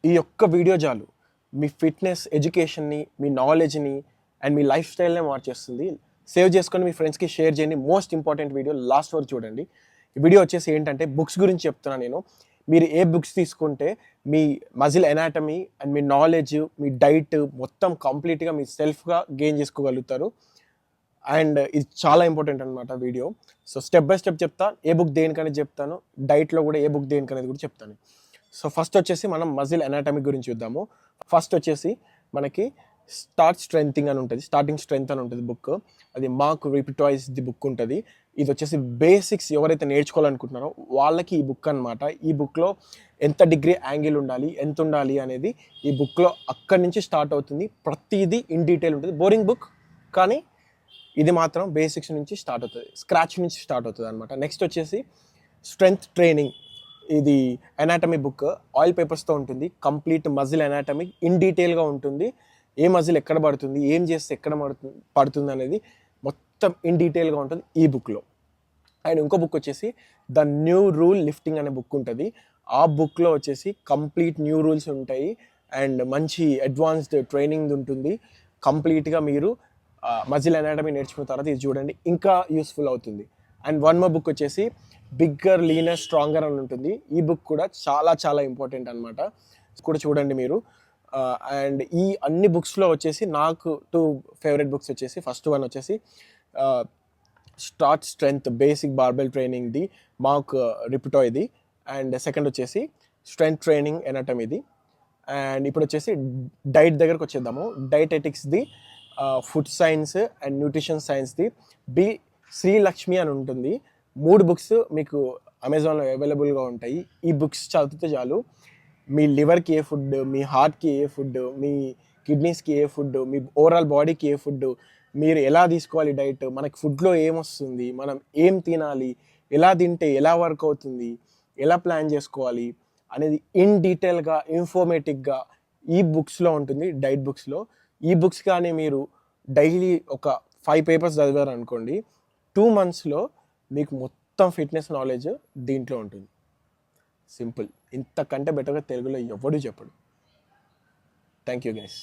ఈ ఒక్క వీడియో చాలు మీ ఫిట్నెస్ ఎడ్యుకేషన్ని, మీ నాలెడ్జ్ని అండ్ మీ లైఫ్ స్టైల్నే మార్చేస్తుంది. సేవ్ చేసుకొని మీ ఫ్రెండ్స్కి షేర్ చేయండి. మోస్ట్ ఇంపార్టెంట్ వీడియో లాస్ట్ వరకు చూడండి. ఈ వీడియో వచ్చేసి ఏంటంటే బుక్స్ గురించి చెప్తున్నాను నేను. మీరు ఏ బుక్స్ తీసుకుంటే మీ మజిల్ ఎనాటమీ అండ్ మీ నాలెడ్జ్, మీ డైట్ మొత్తం కంప్లీట్గా మీ సెల్ఫ్గా గెయిన్ చేసుకోగలుగుతారు. అండ్ ఇది చాలా ఇంపార్టెంట్ అనమాట video. So step by step చెప్తా, ఏ బుక్ దేనికనేది చెప్తాను, డైట్లో కూడా ఏ బుక్ దేనికనేది కూడా చెప్తాను. సో ఫస్ట్ వచ్చేసి మనం మజిల్ ఎనాటమీ గురించి చూద్దాము. ఫస్ట్ వచ్చేసి మనకి స్టార్టింగ్ స్ట్రెంగ్త్ అని ఉంటుంది బుక్. అది మార్క్ రిపిటాయిస్ ది బుక్ ఉంటుంది. ఇది వచ్చేసి బేసిక్స్ ఎవరైతే నేర్చుకోవాలనుకుంటున్నారో వాళ్ళకి ఈ బుక్ అనమాట. ఈ బుక్లో ఎంత డిగ్రీ యాంగిల్ ఉండాలి, ఎంత ఉండాలి అనేది ఈ బుక్లో అక్కడి నుంచి స్టార్ట్ అవుతుంది. ప్రతిదీ ఇన్ డీటెయిల్ ఉంటుంది. బోరింగ్ బుక్, కానీ ఇది మాత్రం బేసిక్స్ నుంచి స్టార్ట్ అవుతుంది, స్క్రాచ్ నుంచి స్టార్ట్ అవుతుంది అనమాట. నెక్స్ట్ వచ్చేసి స్ట్రెంగ్త్ ట్రైనింగ్. ఇది ఎనాటమీ బుక్, ఆయిల్ పేపర్స్తో ఉంటుంది. కంప్లీట్ మజిల్ ఎనాటమీ ఇన్ డీటెయిల్గా ఉంటుంది. ఏ మజిల్ ఎక్కడ పడుతుంది, ఏం చేస్తే ఎక్కడ పడుతుంది అనేది మొత్తం ఇన్ డీటెయిల్గా ఉంటుంది ఈ బుక్లో. అండ్ ఇంకో బుక్ వచ్చేసి ద న్యూ రూల్ లిఫ్టింగ్ అనే బుక్ ఉంటుంది. ఆ బుక్లో వచ్చేసి కంప్లీట్ న్యూ రూల్స్ ఉంటాయి అండ్ మంచి అడ్వాన్స్డ్ ట్రైనింగ్ ఉంటుంది. కంప్లీట్గా మీరు మజిల్ ఎనాటమీ నేర్చుకున్న తర్వాత ఇది చూడండి, ఇంకా యూస్ఫుల్ అవుతుంది. అండ్ వన్ మోర్ బుక్ వచ్చేసి బిగ్గర్, లీనర్, స్ట్రాంగర్ అని ఉంటుంది. ఈ బుక్ కూడా చాలా చాలా ఇంపార్టెంట్ అనమాట. కూడా చూడండి మీరు. అండ్ ఈ అన్ని బుక్స్లో వచ్చేసి నాకు 2 ఫేవరెట్ బుక్స్ వచ్చేసి, ఫస్ట్ వన్ వచ్చేసి స్టార్ట్ స్ట్రెంగ్త్ బేసిక్ బార్బెల్ ట్రైనింగ్ది, మార్క్ రిపిటాయ్ది. అండ్ సెకండ్ వచ్చేసి స్ట్రెంగ్త్ ట్రైనింగ్ ఎనాటమీది. అండ్ ఇప్పుడు వచ్చేసి డైట్ దగ్గరకు వచ్చేద్దాము. డైటెటిక్స్ది, ఫుడ్ సైన్స్ అండ్ న్యూట్రిషన్ సైన్స్ది బి శ్రీలక్ష్మి అని ఉంటుంది. 3 బుక్స్ మీకు అమెజాన్లో అవైలబుల్గా ఉంటాయి. ఈ బుక్స్ చదివితే చాలు, మీ లివర్కి ఏ ఫుడ్, మీ హార్ట్కి ఏ ఫుడ్, మీ కిడ్నీస్కి ఏ ఫుడ్, మీ ఓవరాల్ బాడీకి ఏ ఫుడ్, మీరు ఎలా తీసుకోవాలి డైట్, మనకి ఫుడ్లో ఏమొస్తుంది, మనం ఏం తినాలి, ఎలా తింటే ఎలా వర్క్ అవుతుంది, ఎలా ప్లాన్ చేసుకోవాలి అనేది ఇన్ డీటెయిల్గా, ఇన్ఫర్మేటివ్గా ఈ బుక్స్లో ఉంటుంది, డైట్ బుక్స్లో. ఈ బుక్స్ కానీ మీరు డైలీ ఒక 5 పేపర్స్ చదివారు అనుకోండి, 2 monthsలో మీకు మొత్తం ఫిట్నెస్ నాలెడ్జ్ దీంట్లో ఉంటుంది. సింపుల్. ఇంతకంటే బెటర్గా తెలుగులో ఎవడు చెప్పడు. Thank you guys.